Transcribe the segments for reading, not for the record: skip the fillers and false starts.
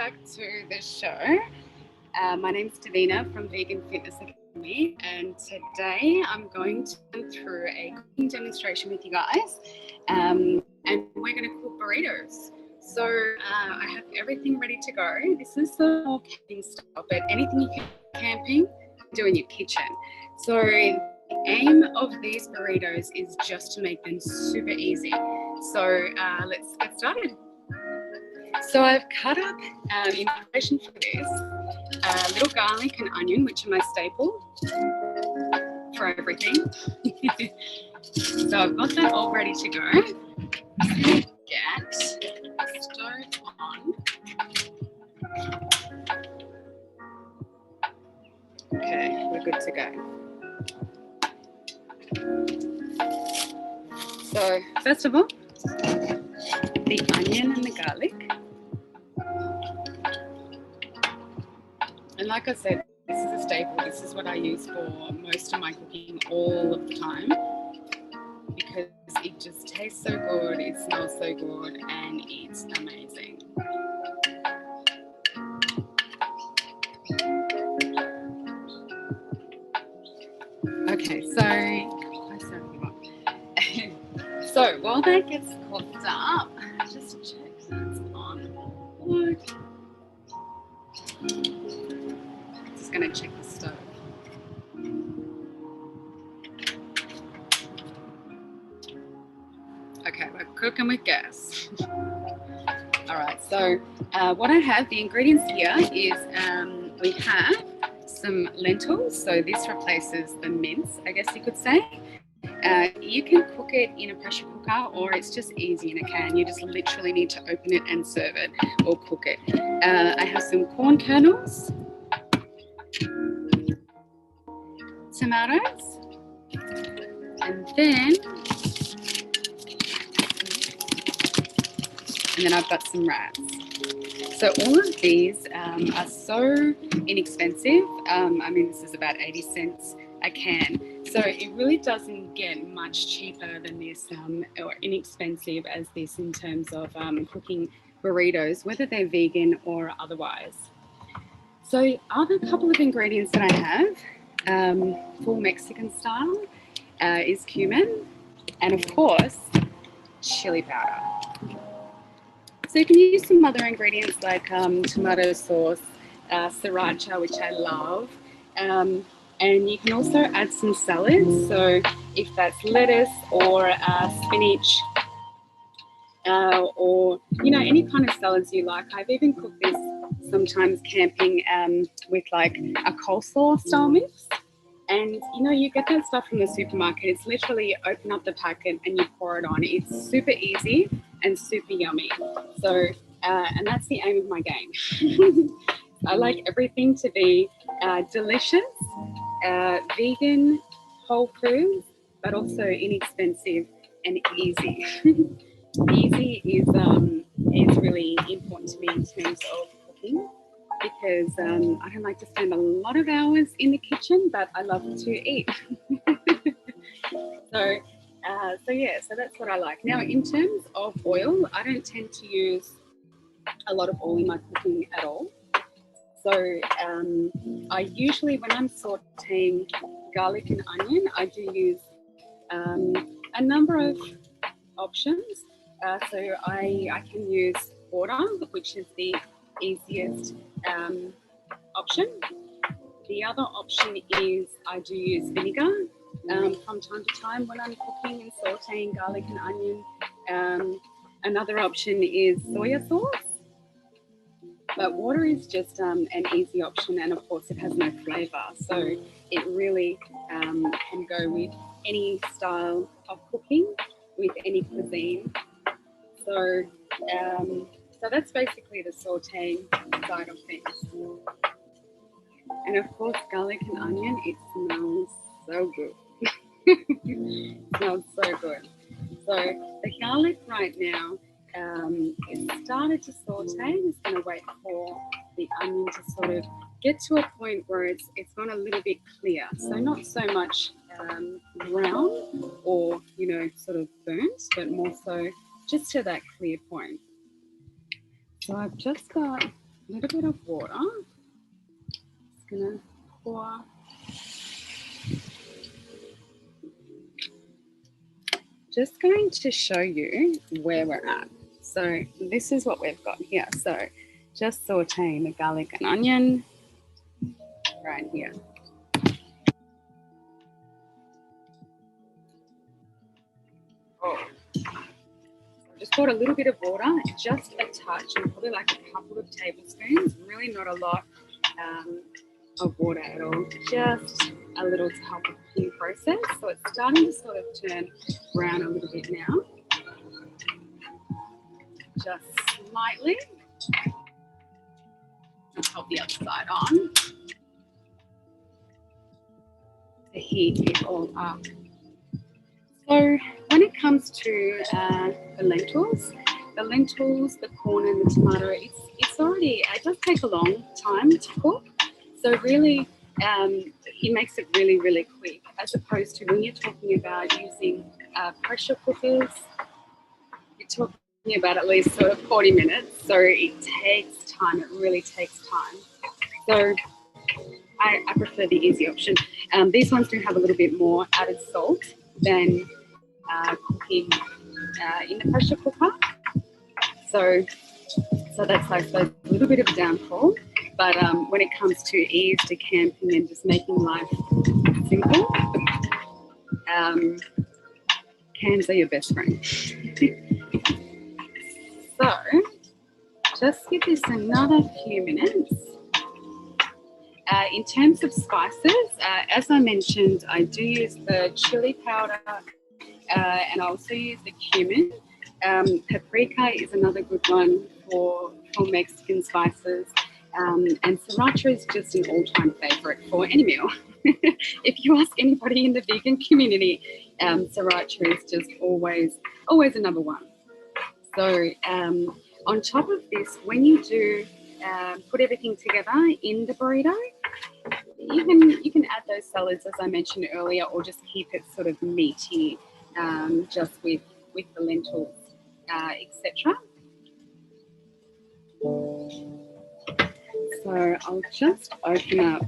back to the show. My name's Davina from Vegan Fitness Academy, and today I'm going to go through a cooking demonstration with you guys, and we're going to cook burritos. So I have everything ready to go. This is the more camping style, but anything you can camping, do in your kitchen. So the aim of these burritos is just to make them super easy. So let's get started. So I've cut up, in preparation for this, little garlic and onion, which are my staple for everything. So I've got that all ready to go. Get the stove on. Okay, we're good to go. So first of all, the onion and the garlic. And like I said, this is a staple. This is what I use for most of my cooking all of the time because it just tastes so good, it smells so good, and it's amazing. Okay, so while that gets cooked up, just check that's on board. Just going to check the stove. Okay, we're cooking with gas. All right, so what I have, the ingredients here is we have some lentils. So this replaces the mince, I guess you could say. You can cook it in a pressure cooker, or it's just easy in a can. You just literally need to open it and serve it or cook it. I have some corn kernels, tomatoes, and then I've got some wraps. So all of these are so inexpensive. I mean, this is about 80 cents a can. So it really doesn't get much cheaper than this or inexpensive as this in terms of cooking burritos, whether they're vegan or otherwise. So other couple of ingredients that I have, full Mexican style, is cumin, and of course, chili powder. So you can use some other ingredients like tomato sauce, sriracha, which I love. And you can also add some salads. So if that's lettuce or spinach, or any kind of salads you like. I've even cooked this sometimes camping with like a coleslaw style mix. And you get that stuff from the supermarket. It's literally open up the packet and you pour it on. It's super easy and super yummy. So and that's the aim of my game. I like everything to be delicious, vegan, whole foods, but also inexpensive and easy. Easy is really important to me in terms of cooking because I don't like to spend a lot of hours in the kitchen, but I love to eat. So that's what I like. Now, in terms of oil, I don't tend to use a lot of oil in my cooking at all. So I usually, when I'm sauteing garlic and onion, I do use a number of options. So I can use water, which is the easiest option. The other option is I do use vinegar from time to time when I'm cooking and sauteing garlic and onion. Another option is soya sauce. But water is just an easy option, and of course it has no flavour, so it really can go with any style of cooking, with any cuisine. So that's basically the sauteing side of things. And of course, garlic and onion, it smells so good. It smells so good. So the garlic right now, it started to saute. I'm just going to wait for the onion to sort of get to a point where it's gone a little bit clear. So not so much brown or, sort of burnt, but more so just to that clear point. So I've just got little bit of water. Just gonna pour. Just going to show you where we're at. So this is what we've got here. So just sauteing the garlic and onion right here. Just poured a little bit of water, just a touch, and probably like a couple of tablespoons, really not a lot of water at all, just a little to help with the cooking process. So it's starting to sort of turn brown a little bit now, just slightly. I'll help the other side on to heat it all up. So when it comes to the lentils, the corn and the tomato, it's already, it does take a long time to cook. So really, it makes it really, really quick, as opposed to when you're talking about using pressure cookers, you're talking about at least sort of 40 minutes. So it takes time, it really takes time. So I prefer the easy option. These ones do have a little bit more added salt than cooking in the pressure cooker. So that's, I suppose, a little bit of a downfall. But when it comes to ease, to camping and just making life simple, cans are your best friend. So just give this another few minutes. In terms of spices, as I mentioned, I do use the chili powder and I also use the cumin. Paprika is another good one for Mexican spices. And sriracha is just an all-time favorite for any meal. If you ask anybody in the vegan community, sriracha is just always a number one. So on top of this, when you do put everything together in the burrito, you can add those salads, as I mentioned earlier, or just keep it sort of meaty, just with the lentils, etc. So I'll just open up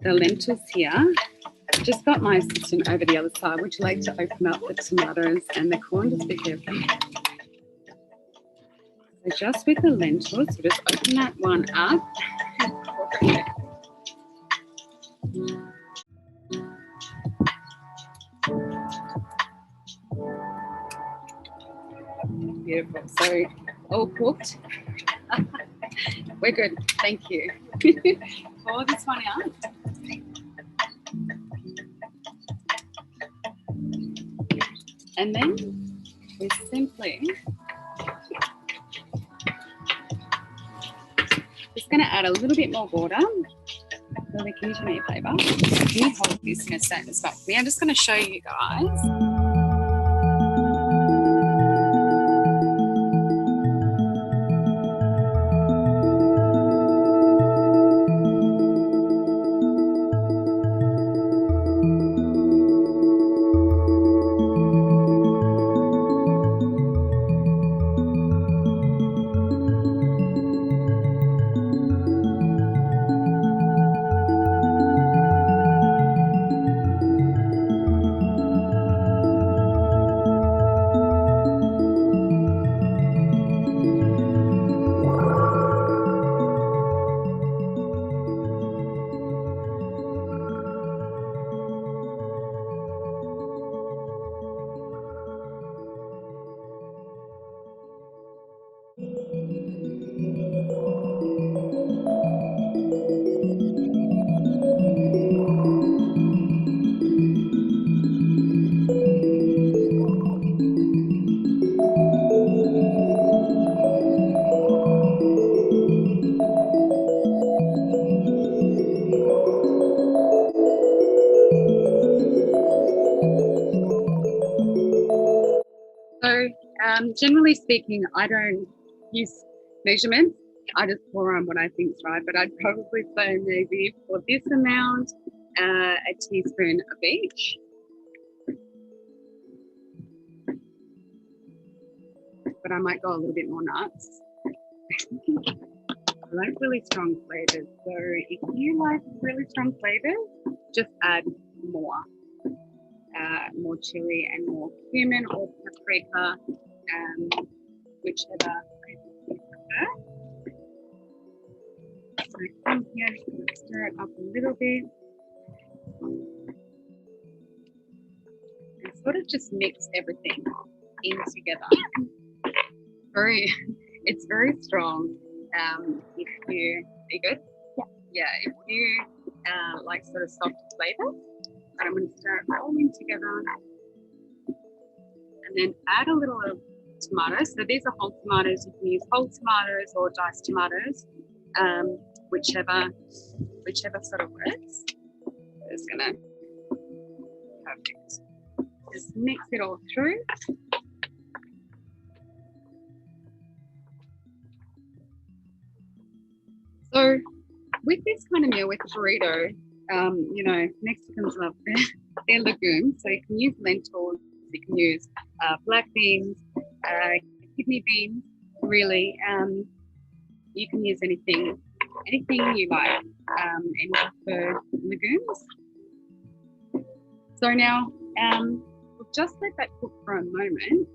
the lentils here. I've just got my assistant over the other side. Would you like to open up the tomatoes and the corn? Just be careful. So just with the lentils, so just open that one up. Beautiful. So all cooked. We're good. Thank you. Pour this one out. And then we simply just going to add a little bit more water. Lily, can you do me a favour? Can you hold this in a second spot for me? I'm just going to show you guys. Generally speaking, I don't use measurements. I just pour on what I think is right, but I'd probably say maybe for this amount, a teaspoon of each. But I might go a little bit more nuts. I like really strong flavors. So if you like really strong flavors, just add more. More chili and more cumin or paprika, whichever you prefer. So come here, just stir it up a little bit. And sort of just mix everything in together. It's very strong. If you, are you good? Yeah, if you like sort of soft flavors, I'm going to stir it all in together and then add a little of tomatoes. So these are whole tomatoes. You can use whole tomatoes or diced tomatoes, whichever sort of works. It's going to perfect. Just mix it all through. So with this kind of meal, with a burrito, you know, Mexicans love their legumes. So you can use lentils, you can use black beans, kidney beans, really. You can use anything you like, any preferred legumes. So now, we'll just let that cook for a moment.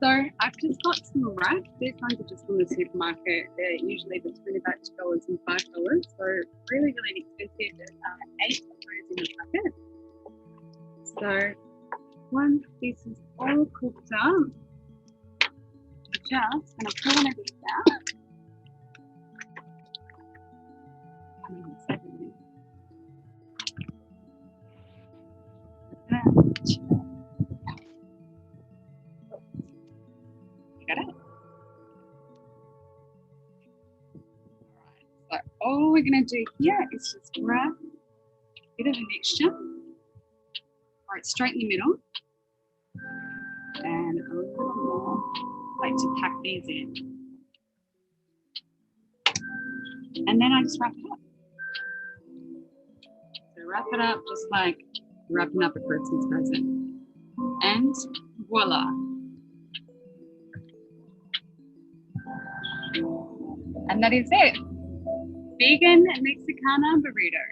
So I've just got some wraps. These ones are just from the supermarket. They're usually between about $2 and $5. So really, really inexpensive. 8 of those in the packet. So once this is all cooked up, I'm just going to pull one of these out. So all we're going to do here is just wrap a bit of a mixture, right straight in the middle, and a little more, like to pack these in. And then I just wrap it up. So wrap it up just like wrapping up a Christmas present. And voila. And that is it. Vegan Mexicana burrito.